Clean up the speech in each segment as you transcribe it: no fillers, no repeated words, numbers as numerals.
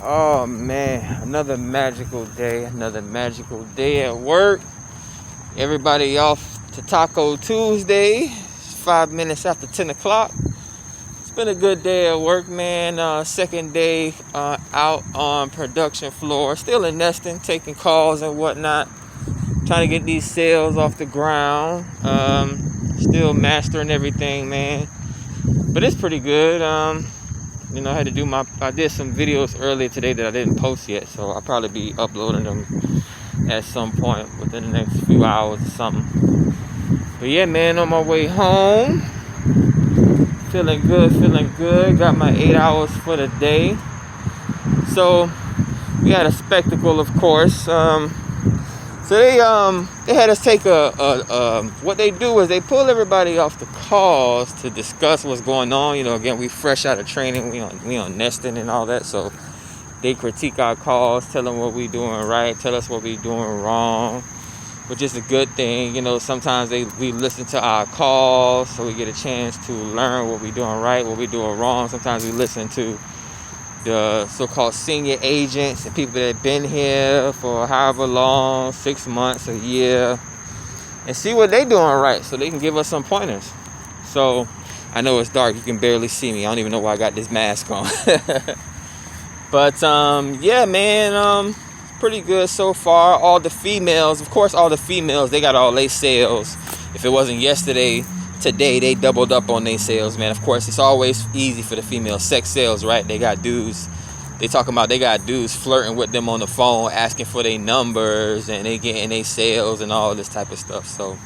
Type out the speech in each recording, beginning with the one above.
Oh man, another magical day at work. Everybody off to Taco Tuesday. It's 5 minutes after 10 o'clock. It's been a good day at work, man. Second day out on production floor. Still in nesting, taking calls and whatnot. Trying to get these sales off the ground. Still mastering everything, man. But it's pretty good. I did some videos earlier today that I didn't post yet, so I'll probably be uploading them at some point within the next few hours or something. But yeah, man, on my way home, feeling good. Got my 8 hours for the day. So we had a spectacle, of course. So they had us take what they do is they pull everybody off the calls to discuss what's going on. Again, we fresh out of training, we on nesting and all that. So they critique our calls, tell them what we doing right, tell us what we doing wrong, which is a good thing. Sometimes we listen to our calls, so we get a chance to learn what we doing right, what we doing wrong. Sometimes we listen to the so-called senior agents and people that have been here for however long, 6 months, a year, and see what they doing right so they can give us some pointers. So I know it's dark, you can barely see me. I don't even know why I got this mask on. But yeah, man, pretty good so far. All the females, they got all their sales. If it wasn't yesterday, today they doubled up on their sales, man. Of course, it's always easy for the female sex sales, right? They got dudes. They talking about they got dudes flirting with them on the phone, asking for their numbers, and they getting their sales and all this type of stuff. So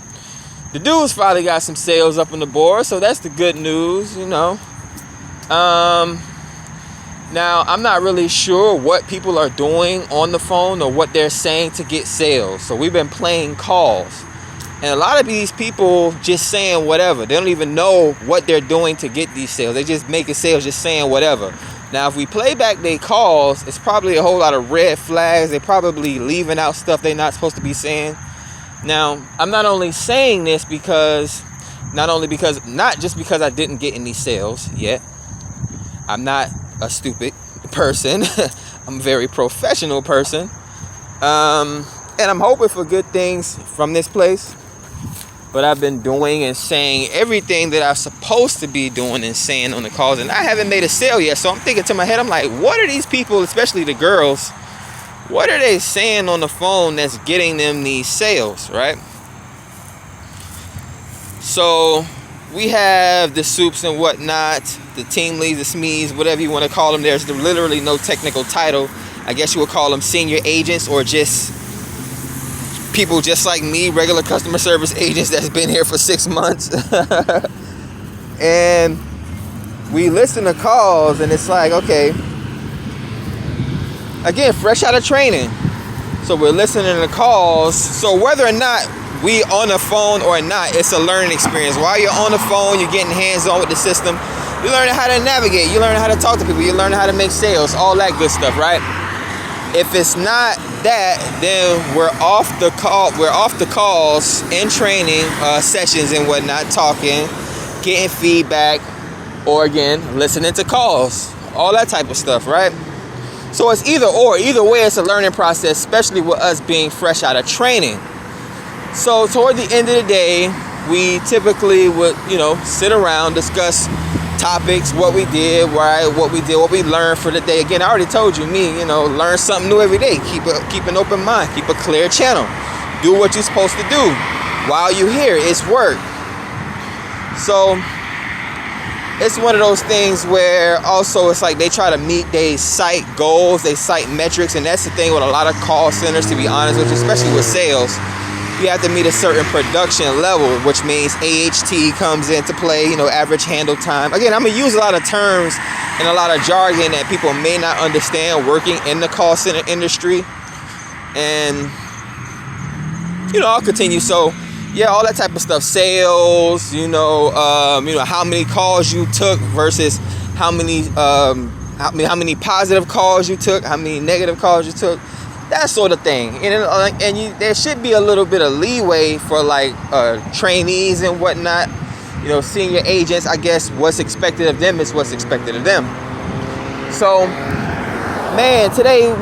the dudes finally got some sales up on the board, so that's the good news, Now I'm not really sure what people are doing on the phone or what they're saying to get sales. So we've been playing calls. And a lot of these people just saying whatever. They don't even know what they're doing to get these sales. They just making sales, just saying whatever. Now, if we play back their calls, it's probably a whole lot of red flags. They're probably leaving out stuff they're not supposed to be saying. Now, I'm not only saying this not just because I didn't get any sales yet. I'm not a stupid person. I'm a very professional person. And I'm hoping for good things from this place. But I've been doing and saying everything that I'm supposed to be doing and saying on the calls, and I haven't made a sale yet. So I'm thinking to my head, I'm like, what are these people, especially the girls, what are they saying on the phone that's getting them these sales, right? So we have the soups and whatnot, the team leads, the SMEs, whatever you want to call them. There's literally no technical title. I guess you would call them senior agents or just people just like me, regular customer service agents that's been here for 6 months. And we listen to calls and it's like, okay, again, fresh out of training. So we're listening to calls. So whether or not we on the phone or not, it's a learning experience. While you're on the phone, you're getting hands-on with the system. You're learning how to navigate. You're learning how to talk to people. You're learning how to make sales, all that good stuff, right? If it's not that, then we're off the calls in training sessions and whatnot, talking, getting feedback, or again, listening to calls, all that type of stuff, right? So it's either or. Either way, it's a learning process, especially with us being fresh out of training. So toward the end of the day, we typically would, sit around, discuss topics, what we did, right, what we learned for the day. Again, I already told you, learn something new every day. Keep an open mind, keep a clear channel. Do what you're supposed to do while you're here. It's work. So it's one of those things where also it's like they try to meet, they cite goals, they cite metrics, and that's the thing with a lot of call centers, to be honest with you, especially with sales. You have to meet a certain production level, which means AHT comes into play, average handle time. Again, I'm going to use a lot of terms and a lot of jargon that people may not understand working in the call center industry. And, I'll continue. So, yeah, all that type of stuff. Sales, how many calls you took versus how many positive calls you took, how many negative calls you took. That sort of thing. There should be a little bit of leeway for trainees and whatnot. Senior agents, I guess what's expected of them is what's expected of them. So Man, today I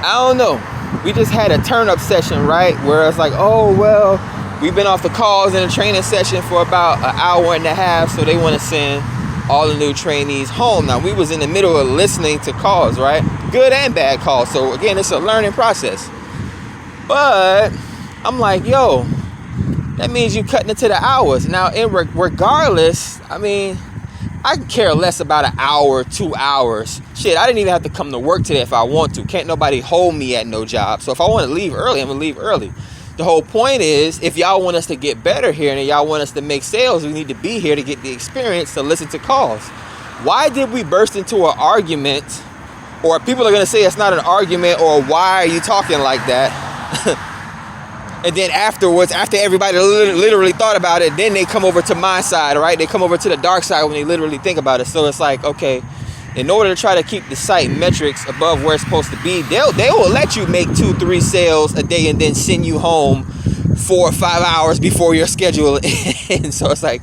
don't know. We just had a turn-up session, right? Where it's like, oh, well, we've been off the calls in a training session for about an hour and a half, so they want to send all the new trainees home. Now, we was in the middle of listening to calls, right? Good and bad calls. So, again, it's a learning process. But I'm like, yo, that means you cutting into the hours. Now, regardless, I mean, I can care less about an hour, 2 hours. Shit, I didn't even have to come to work today if I want to. Can't nobody hold me at no job. So if I want to leave early, I'm going to leave early. The whole point is, if y'all want us to get better here and y'all want us to make sales, we need to be here to get the experience to listen to calls. Why did we burst into an argument? Or people are going to say it's not an argument, or why are you talking like that? And then afterwards, after everybody literally thought about it, then they come over to my side, right? They come over to the dark side when they literally think about it. So it's like, okay, in order to try to keep the site metrics above where it's supposed to be, they will let you make 2-3 sales a day and then send you home 4 or 5 hours before your schedule ends. So it's like,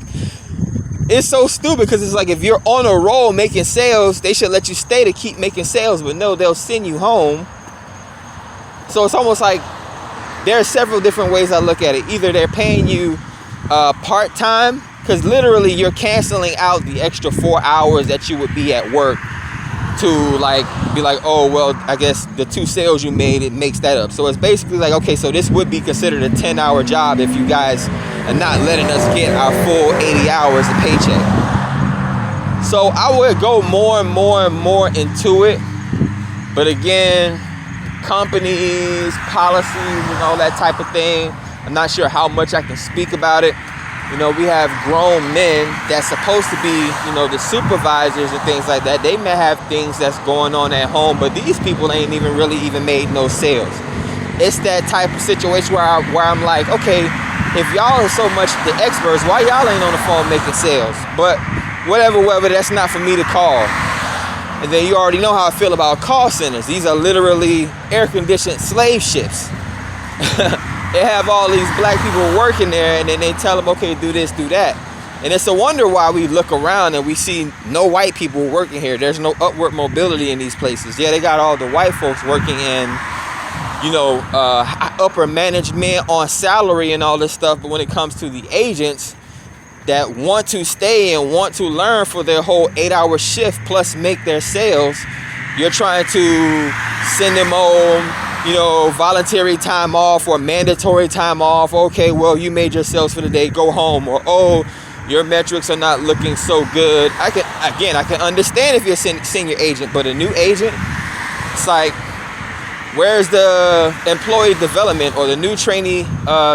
it's so stupid, because it's like, if you're on a roll making sales, they should let you stay to keep making sales, but no, they'll send you home. So it's almost like, there are several different ways I look at it. Either they're paying you part-time, because literally you're canceling out the extra 4 hours that you would be at work to like be like, oh, well, I guess the 2 sales you made, it makes that up. So it's basically like, okay, so this would be considered a 10-hour job if you guys are not letting us get our full 80 hours of paycheck. So I would go more and more into it. But again, companies, policies, and all that type of thing, I'm not sure how much I can speak about it. You know, we have grown men that's supposed to be, you know, the supervisors and things like that. They may have things that's going on at home, but these people ain't even made no sales. It's that type of situation where I'm like, okay, if y'all are so much the experts, why y'all ain't on the phone making sales? But whatever, that's not for me to call. And then you already know how I feel about call centers. These are literally air-conditioned slave ships. They have all these black people working there, and then they tell them, okay, do this, do that. And it's a wonder why we look around and we see no white people working here. There's no upward mobility in these places. Yeah, they got all the white folks working in, you know, upper management on salary and all this stuff. But when it comes to the agents that want to stay and want to learn for their whole 8-hour shift plus make their sales, you're trying to send them home, you know, voluntary time off or mandatory time off. Okay, well, you made your sales for the day, go home. Or, oh, your metrics are not looking so good. I can understand if you're a senior agent, but a new agent, it's like, where's the employee development or the new trainee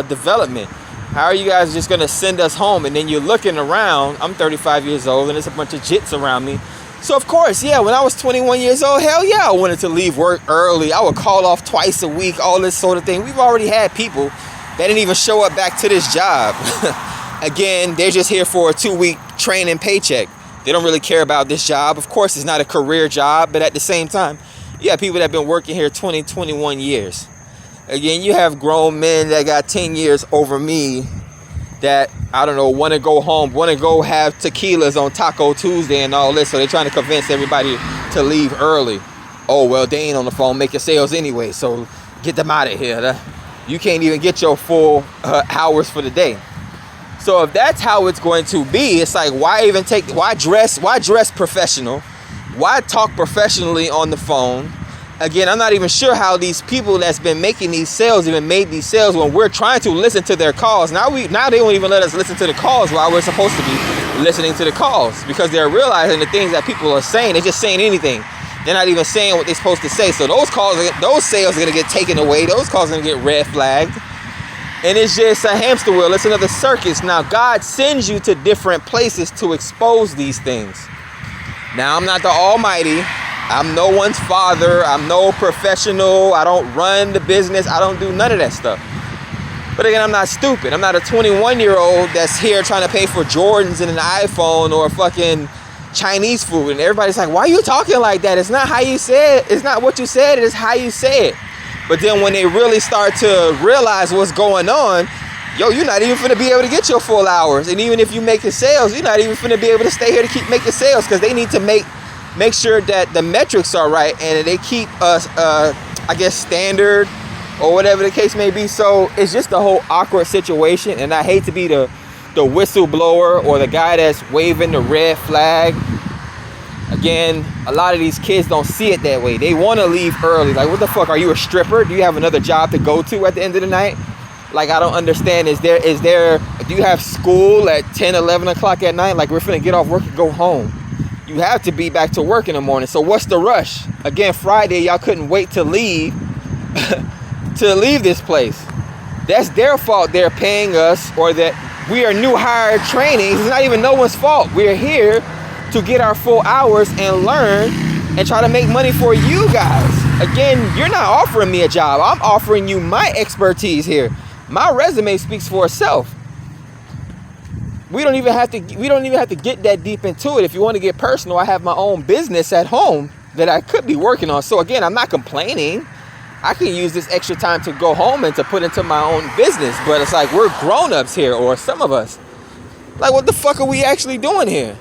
development? How are you guys just gonna send us home? And then you're looking around. I'm 35 years old and there's a bunch of jits around me. So of course, yeah, when I was 21 years old, hell yeah, I wanted to leave work early. I would call off twice a week, all this sort of thing. We've already had people that didn't even show up back to this job. Again, they're just here for a 2-week training paycheck. They don't really care about this job. Of course, it's not a career job, but at the same time, yeah, people that have been working here 20, 21 years. Again, you have grown men that got 10 years over me that, I don't know, want to go home, want to go have tequilas on Taco Tuesday and all this. So they're trying to convince everybody to leave early. Oh, well, they ain't on the phone making sales anyway, so get them out of here. You can't even get your full hours for the day. So if that's how it's going to be, it's like, why dress professional? Why talk professionally on the phone? Again, I'm not even sure how these people that's been making these sales even made these sales when we're trying to listen to their calls. Now they won't even let us listen to the calls while we're supposed to be listening to the calls, because they're realizing the things that people are saying. They're just saying anything. They're not even saying what they're supposed to say. So those sales are going to get taken away. Those calls are going to get red flagged. And it's just a hamster wheel. It's another circus. Now, God sends you to different places to expose these things. Now, I'm not the Almighty. I'm no one's father. I'm no professional. I don't run the business. I don't do none of that stuff. But again, I'm not stupid. I'm not a 21-year-old that's here trying to pay for Jordans and an iPhone or fucking Chinese food. And everybody's like, why are you talking like that? It's not how you said. It's not what you said. It is how you say it. But then when they really start to realize what's going on, yo, you're not even finna be able to get your full hours. And even if you making sales, you're not even finna be able to stay here to keep making sales, because they need to make make sure that the metrics are right and they keep us, I guess, standard or whatever the case may be. So it's just a whole awkward situation, and I hate to be the whistleblower or the guy that's waving the red flag. Again, a lot of these kids don't see it that way. They want to leave early. Like, what the fuck? Are you a stripper? Do you have another job to go to at the end of the night? Like, I don't understand. Do you have school at 10, 11 o'clock at night? Like, we're finna get off work and go home. You have to be back to work in the morning. So what's the rush? Again, Friday, y'all couldn't wait to leave to leave this place. That's their fault. They're paying us, or that we are new hire trainees. It's not even no one's fault. We're here to get our full hours and learn and try to make money for you guys. Again, you're not offering me a job. I'm offering you my expertise here. My resume speaks for itself. We don't even have to get that deep into it. If you want to get personal, I have my own business at home that I could be working on. So again, I'm not complaining. I can use this extra time to go home and to put into my own business. But it's like, we're grown-ups here, or some of us. Like, what the fuck are we actually doing here?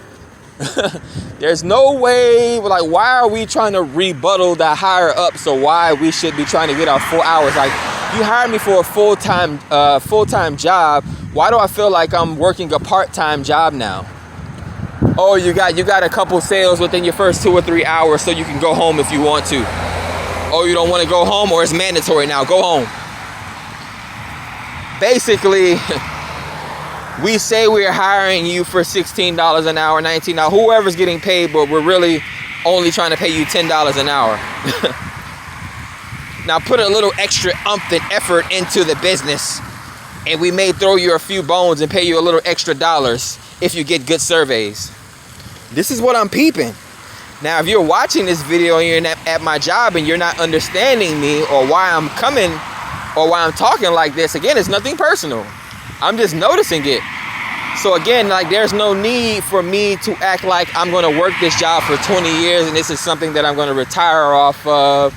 There's no way. Like, why are we trying to rebuttal the higher up? So why we should be trying to get our full hours? Like, you hired me for a full-time job. Why do I feel like I'm working a part-time job now? Oh, you got a couple sales within your first 2 or 3 hours, so you can go home if you want to. Oh, you don't want to go home, or it's mandatory now. Go home. Basically, we say we're hiring you for $16 an hour, $19, whoever's getting paid, but we're really only trying to pay you $10 an hour. Now put a little extra umph and effort into the business, and we may throw you a few bones and pay you a little extra dollars if you get good surveys. This is what I'm peeping. Now, if you're watching this video and you're at my job and you're not understanding me or why I'm coming or why I'm talking like this, again, it's nothing personal. I'm just noticing it. So again, like, there's no need for me to act like I'm going to work this job for 20 years and this is something that I'm going to retire off of.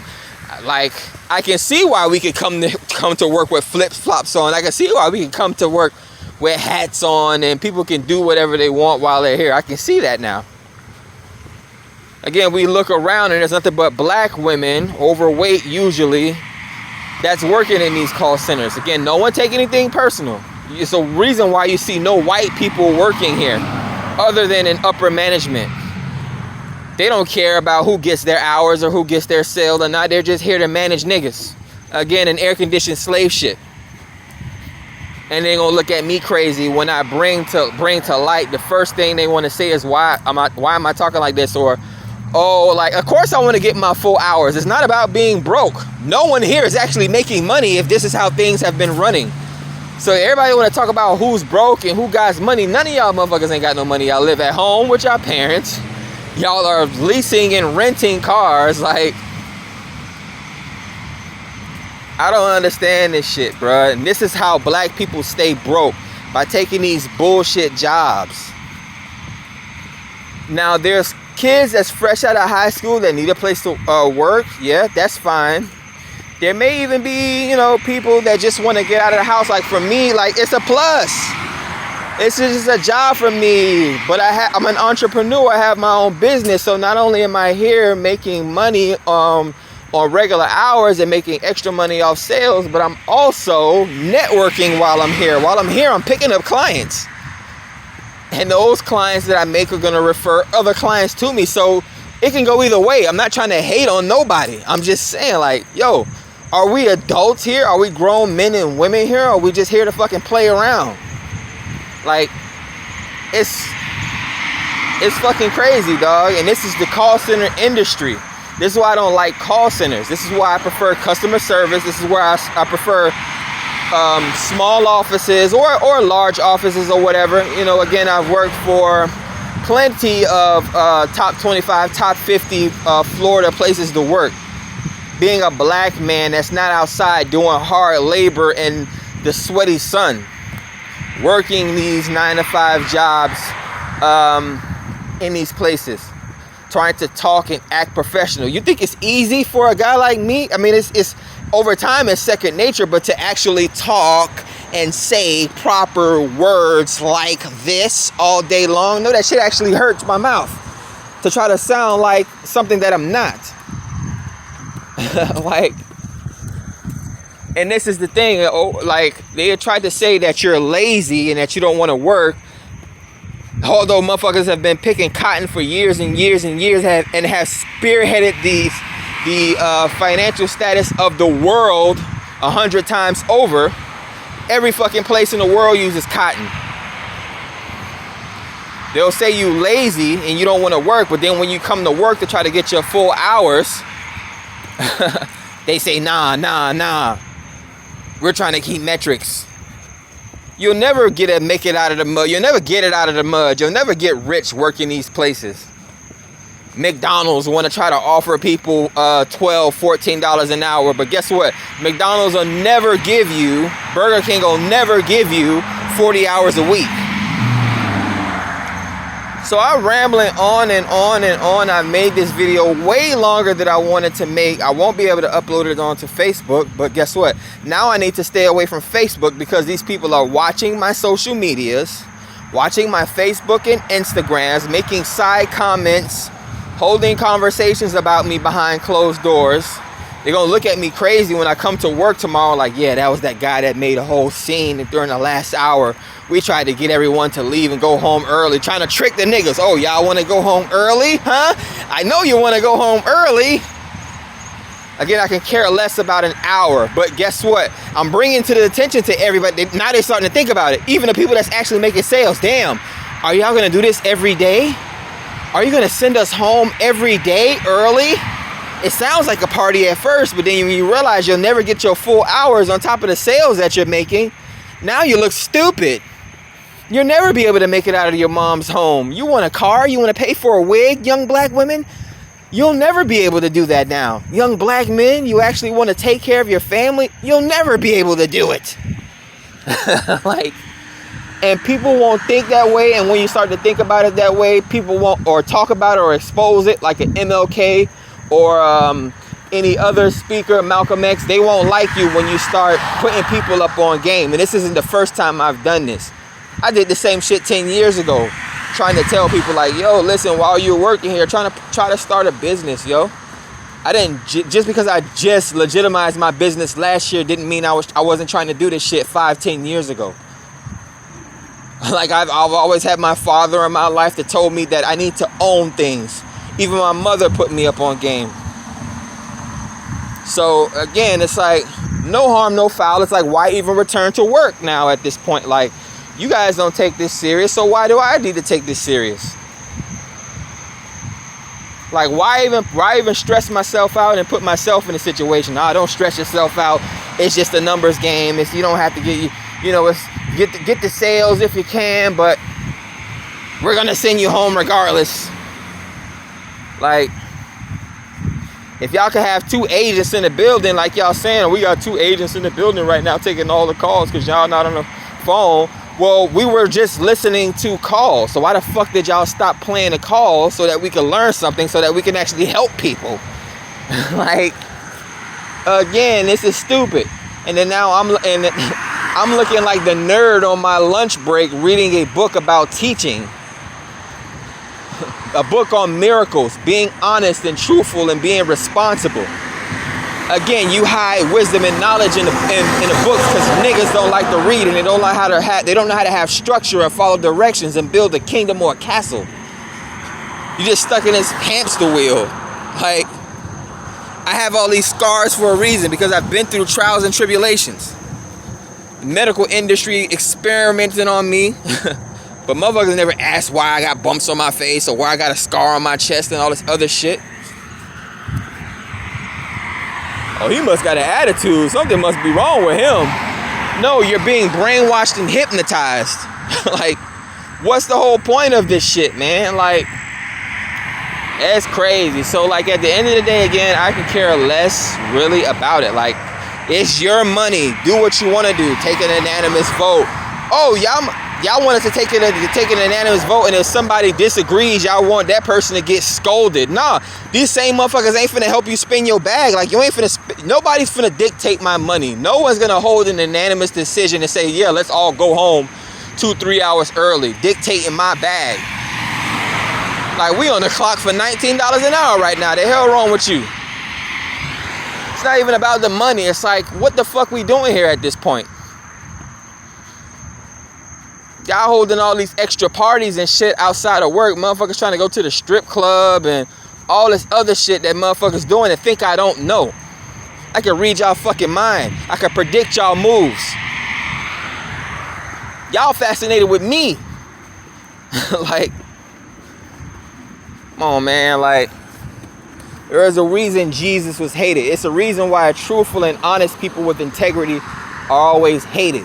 Like, I can see why we could come to work with flip-flops on. I can see why we can come to work with hats on and people can do whatever they want while they're here. I can see that now. Again, we look around and there's nothing but black women, overweight usually, that's working in these call centers. Again, no one take anything personal. It's a reason why you see no white people working here other than in upper management. They don't care about who gets their hours or who gets their sale or not. They're just here to manage niggas. Again, an air-conditioned slave shit. And they're gonna look at me crazy when I bring to light the first thing they want to say is why am I talking like this, or oh, like, of course I want to get my full hours. It's not about being broke. No one here is actually making money if this is how things have been running. So everybody want to talk about who's broke and who got money. None of y'all motherfuckers ain't got no money. Y'all live at home with your parents. Y'all are leasing and renting cars. Like, I don't understand this shit, bro. And this is how black people stay broke, by taking these bullshit jobs. Now, there's kids that's fresh out of high school that need a place to work. Yeah, that's fine. There may even be, people that just want to get out of the house. Like, for me, like, it's a plus. It's just a job for me. But I'm an entrepreneur. I have my own business. So not only am I here making money on regular hours and making extra money off sales, but I'm also networking while I'm here. While I'm here, I'm picking up clients. And those clients that I make are going to refer other clients to me. So it can go either way. I'm not trying to hate on nobody. I'm just saying, like, yo, are we adults here? Are we grown men and women here? Or are we just here to fucking play around? Like, it's fucking crazy, dog. And this is the call center industry. This is why I don't like call centers. This is why I prefer customer service. This is where I prefer small offices or large offices or whatever. Again, I've worked for plenty of top 25, top 50 Florida places to work. Being a black man that's not outside doing hard labor in the sweaty sun, working these 9-to-5 jobs in these places, trying to talk and act professional. You think it's easy for a guy like me? I mean, it's over time, it's second nature, but to actually talk and say proper words like this all day long, no, that shit actually hurts my mouth. to try to sound like something that I'm not. Like, and this is the thing, like, they tried to say that you're lazy and that you don't want to work, although motherfuckers have been picking cotton for years and years and years, and have spearheaded the financial status of the world 100 times over. Every fucking place in the world uses cotton. They'll say you lazy and you don't want to work, but then when you come to work to try to get your full hours, they say, nah. We're trying to keep metrics. You'll never make it out of the mud. You'll never get it out of the mud. You'll never get rich working these places. McDonald's want to try to offer people $12, $14 an hour, but guess what? McDonald's will never give you, Burger King will never give you 40 hours a week. So I'm rambling on and on and on. I made this video way longer than I wanted to make. I won't be able to upload it onto Facebook, but guess what? Now I need to stay away from Facebook because these people are watching my social medias, watching my Facebook and Instagrams, making side comments, holding conversations about me behind closed doors. They're gonna look at me crazy when I come to work tomorrow, like, yeah, that was that guy that made a whole scene, and during the last hour we tried to get everyone to leave and go home early, trying to trick the niggas. Oh, y'all want to go home early, huh? I know you want to go home early. Again, I can care less about an hour, but guess what? I'm bringing to the attention to everybody. Now they're starting to think about it. Even the people that's actually making sales. Damn, are y'all gonna do this every day? Are you gonna send us home every day early? It sounds like a party at first, but then when you realize you'll never get your full hours on top of the sales that you're making, now you look stupid. You'll never be able to make it out of your mom's home. You want a car? You want to pay for a wig, young black women? You'll never be able to do that now. Young black men, you actually want to take care of your family? You'll never be able to do it. Like, and people won't think that way. And when you start to think about it that way, people won't, or talk about it or expose it like an MLK or any other speaker, Malcolm X. They won't like you when you start putting people up on game. And this isn't the first time I've done this. I did the same shit 10 years ago, trying to tell people like, yo, listen, while you're working here, try to start a business, yo. I didn't, just because I just legitimized my business last year didn't mean I wasn't trying to do this shit 5-10 years ago. Like, I've always had my father in my life that told me that I need to own things. Even my mother put me up on game. So again, it's like, no harm, no foul. It's like, why even return to work now at this point? Like, you guys don't take this serious, so why do I need to take this serious? Like, why even stress myself out and put myself in a situation? Nah, don't stress yourself out. It's just a numbers game. You don't have to get the sales if you can, but we're gonna send you home regardless. Like, if y'all could have 2 agents in the building, like y'all saying, we got 2 agents in the building right now taking all the calls because y'all not on the phone. Well, we were just listening to calls. So why the fuck did y'all stop playing the calls so that we can learn something, so that we can actually help people? Like, again, this is stupid. And then now I'm looking like the nerd on my lunch break reading a book about teaching. A book on miracles, being honest and truthful and being responsible. Again, you hide wisdom and knowledge in the books because niggas don't like to read, and they don't know how to have structure and follow directions and build a kingdom or a castle. You just stuck in this hamster wheel. Like, I have all these scars for a reason, because I've been through trials and tribulations. The medical industry experimenting on me. But motherfuckers never asked why I got bumps on my face or why I got a scar on my chest and all this other shit. Oh, he must got an attitude. Something must be wrong with him. No, you're being brainwashed and hypnotized. Like, what's the whole point of this shit, man? Like, that's crazy. So, like, at the end of the day, again, I can care less really about it. Like, it's your money. Do what you want to do. Take an unanimous vote. Oh, y'all want us to take an unanimous vote, and if somebody disagrees, y'all want that person to get scolded. Nah, these same motherfuckers ain't finna help you spin your bag. Like, you ain't finna, nobody's finna dictate my money. No one's gonna hold an unanimous decision and say, yeah, let's all go home 2-3 hours early, dictating my bag. Like, we on the clock for $19 an hour right now. The hell wrong with you? It's not even about the money. It's like, what the fuck we doing here at this point? Y'all holding all these extra parties and shit outside of work. Motherfuckers trying to go to the strip club and all this other shit that motherfuckers doing and think I don't know. I can read y'all fucking mind. I can predict y'all moves. Y'all fascinated with me. Like, come on, man. Like, there is a reason Jesus was hated. It's a reason why truthful and honest people with integrity are always hated.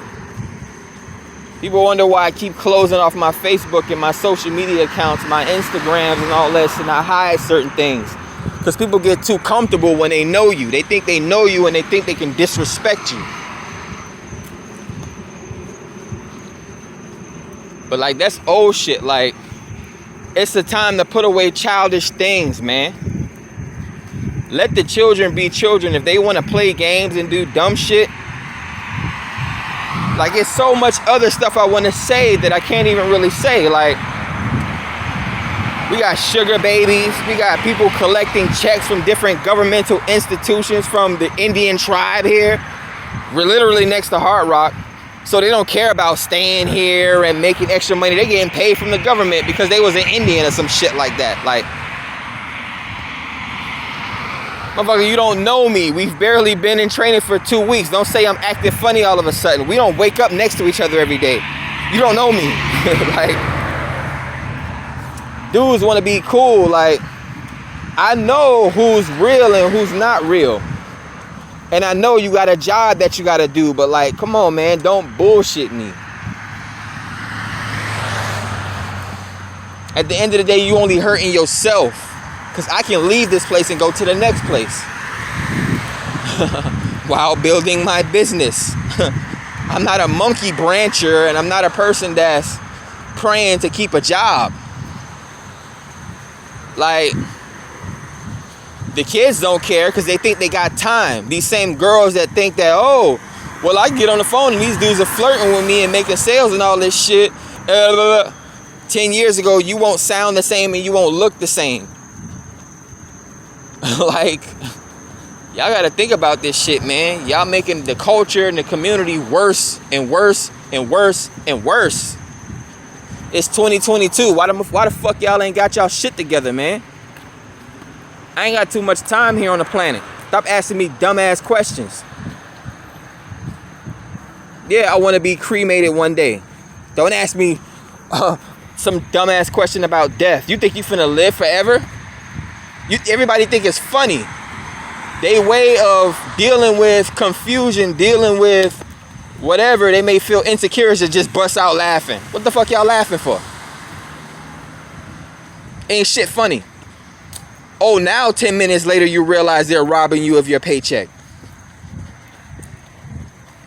People wonder why I keep closing off my Facebook and my social media accounts, my Instagrams and all this, and I hide certain things. Because people get too comfortable when they know you. They think they know you and they think they can disrespect you. But like, that's old shit. Like, it's the time to put away childish things, man. Let the children be children. If they want to play games and do dumb shit, like, it's so much other stuff I want to say that I can't even really say. Like, we got sugar babies. We got people collecting checks from different governmental institutions from the Indian tribe here. We're literally next to Hard Rock. So they don't care about staying here and making extra money. They getting paid from the government because they was an Indian or some shit like that. Like, motherfucker, you don't know me. We've barely been in training for 2 weeks. Don't say I'm acting funny all of a sudden. We don't wake up next to each other every day. You don't know me. Like, dudes want to be cool. Like, I know who's real and who's not real. And I know you got a job that you got to do. But, like, come on, man. Don't bullshit me. At the end of the day, you only hurting yourself. Because I can leave this place and go to the next place. While building my business. I'm not a monkey brancher. And I'm not a person that's praying to keep a job. Like, the kids don't care because they think they got time. These same girls that think that, oh, well, I can get on the phone and these dudes are flirting with me and making sales and all this shit. 10 years ago, you won't sound the same and you won't look the same. Like, y'all got to think about this shit, man. Y'all making the culture and the community worse and worse and worse and worse. It's 2022. Why the fuck y'all ain't got y'all shit together, man? I ain't got too much time here on the planet. Stop asking me dumbass questions. Yeah, I want to be cremated one day. Don't ask me some dumbass question about death. You think you finna live forever? Everybody think it's funny. They way of dealing with confusion, dealing with whatever they may feel insecure is to just bust out laughing. What the fuck y'all laughing for? Ain't shit funny. Oh, now 10 minutes later you realize they're robbing you of your paycheck.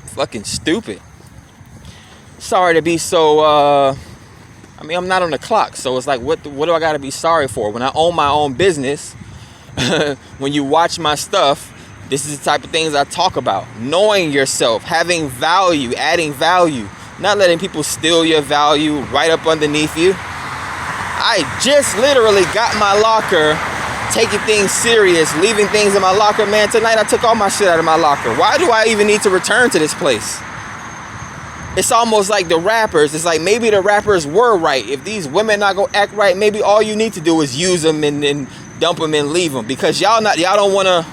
Fucking stupid. Sorry to be so, I mean, I'm not on the clock, so it's like, what do I gotta be sorry for? When I own my own business, when you watch my stuff, this is the type of things I talk about. Knowing yourself, having value, adding value, not letting people steal your value right up underneath you. I just literally got my locker, taking things serious, leaving things in my locker. Man, tonight I took all my shit out of my locker. Why do I even need to return to this place? It's almost like the rappers. It's like maybe the rappers were right. If these women not gonna act right, maybe all you need to do is use them and dump them and leave them, because y'all don't want to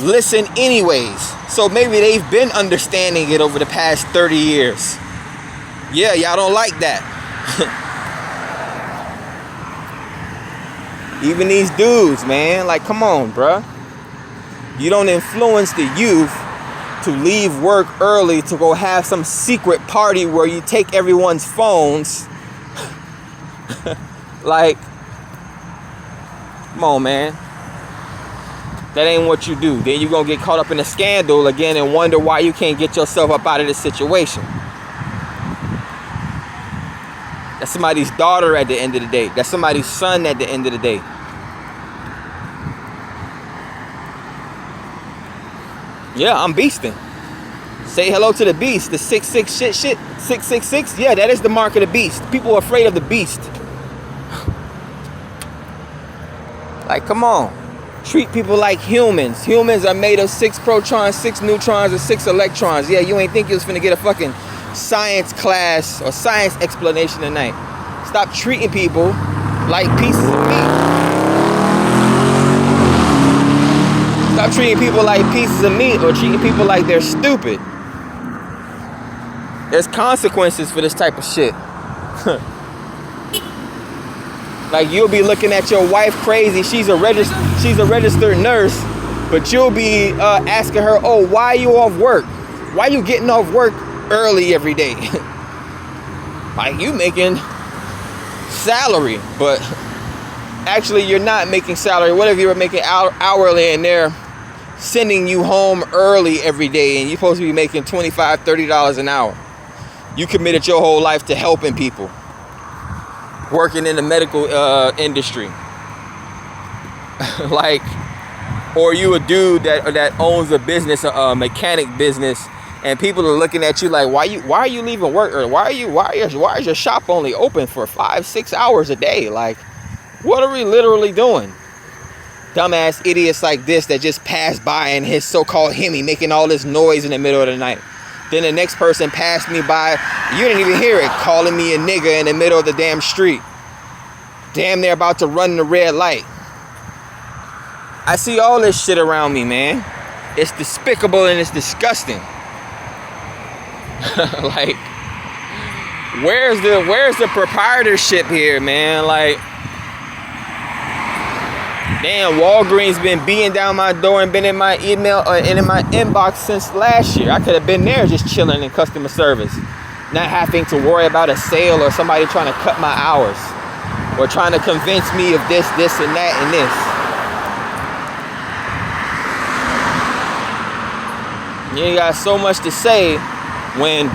listen anyways. So maybe they've been understanding it over the past 30 years. Yeah, y'all don't like that. Even these dudes, man, like, come on, bruh. You don't influence the youth to leave work early to go have some secret party where you take everyone's phones. Like, come on, man. That ain't what you do. Then you're going to get caught up in a scandal again and wonder why you can't get yourself up out of this situation. That's somebody's daughter at the end of the day. That's somebody's son at the end of the day. Yeah, I'm beasting. Say hello to the beast. The 666 shit. 666. Yeah, that is the mark of the beast. People are afraid of the beast. Like, come on. Treat people like humans. Humans are made of 6 protons, 6 neutrons, and 6 electrons. Yeah, you ain't think you was finna get a fucking science class or science explanation tonight. Stop treating people like pieces of meat. Stop treating people like pieces of meat or treating people like they're stupid. There's consequences for this type of shit. Like, you'll be looking at your wife crazy. She's a registered nurse, but you'll be asking her, oh, why are you off work? Why are you getting off work early every day? Like, you making salary, but actually you're not making salary. What if you were making hourly and they're sending you home early every day and you're supposed to be making $25, $30 an hour? You committed your whole life to helping people, working in the medical industry. Like, or you a dude that owns a business, a mechanic business, and people are looking at you like, why are you leaving work, or why is your shop only open for 5-6 hours a day? Like, what are we literally doing? Dumbass idiots like this that just pass by in his so-called Hemi making all this noise in the middle of the night. Then the next person passed me by, you didn't even hear it, calling me a nigga in the middle of the damn street. Damn, they're about to run the red light. I see all this shit around me, man. It's despicable and it's disgusting. Like, where's the proprietorship here, man? Like, damn, Walgreens been beating down my door and been in my email and in my inbox since last year. I could have been there just chilling in customer service, not having to worry about a sale or somebody trying to cut my hours or trying to convince me of this, and that, and this. You got so much to say when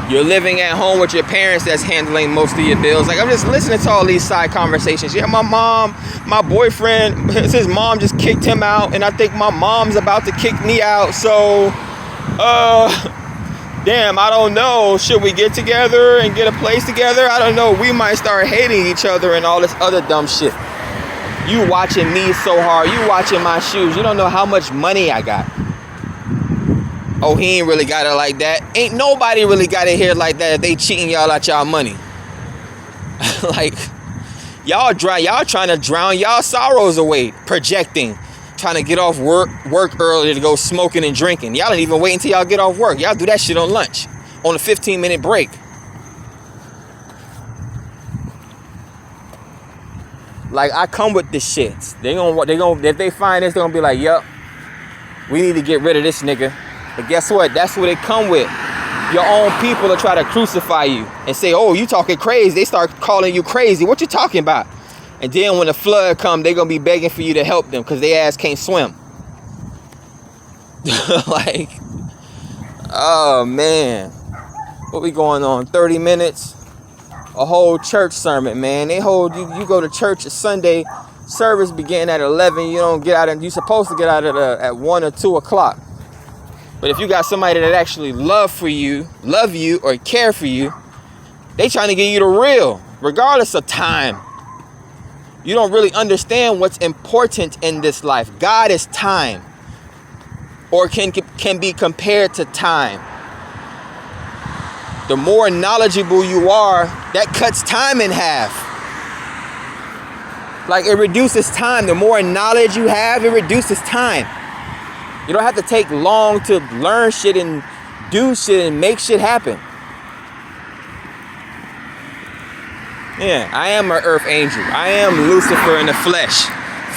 you're living at home with your parents that's handling most of your bills. Like, I'm just listening to all these side conversations. Yeah, my boyfriend, his mom just kicked him out, and I think my mom's about to kick me out. So, damn, I don't know. Should we get together and get a place together? I don't know. We might start hating each other and all this other dumb shit. You watching me so hard. You watching my shoes. You don't know how much money I got. Oh, he ain't really got it like that. Ain't nobody really got it here like that if they cheating y'all out y'all money. Like, y'all trying to drown y'all sorrows away, projecting, trying to get off work early to go smoking and drinking. Y'all don't even wait until y'all get off work. Y'all do that shit on lunch, on a 15-minute break. Like, I come with this shit. They gonna if they find this, they're gonna be like, yup, we need to get rid of this nigga. But guess what? That's what it come with. Your own people will try to crucify you and say, oh, you talking crazy. They start calling you crazy. What you talking about? And then when the flood come, they're going to be begging for you to help them because they ass can't swim. Like, oh, man. What we going on? 30 minutes? A whole church sermon, man. They hold you go to church a Sunday. Service began at 11. You don't get out, and you're supposed to get out at 1 or 2 o'clock. But if you got somebody that actually love you or care for you, they trying to get you the real, regardless of time. You don't really understand what's important in this life. God is time, or can be compared to time. The more knowledgeable you are, that cuts time in half. Like, it reduces time. The more knowledge you have, it reduces time. You don't have to take long to learn shit and do shit and make shit happen. Yeah, I am an earth angel. I am Lucifer in the flesh.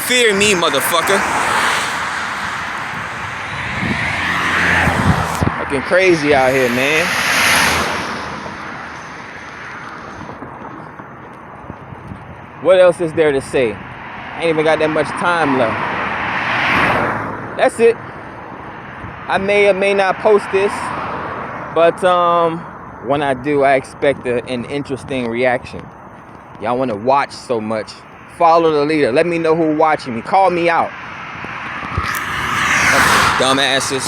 Fear me, motherfucker. Fucking crazy out here, man. What else is there to say? I ain't even got that much time left. That's it. I may or may not post this, but when I do, I expect an interesting reaction. Y'all want to watch so much. Follow the leader. Let me know who's watching me. Call me out. Dumbasses.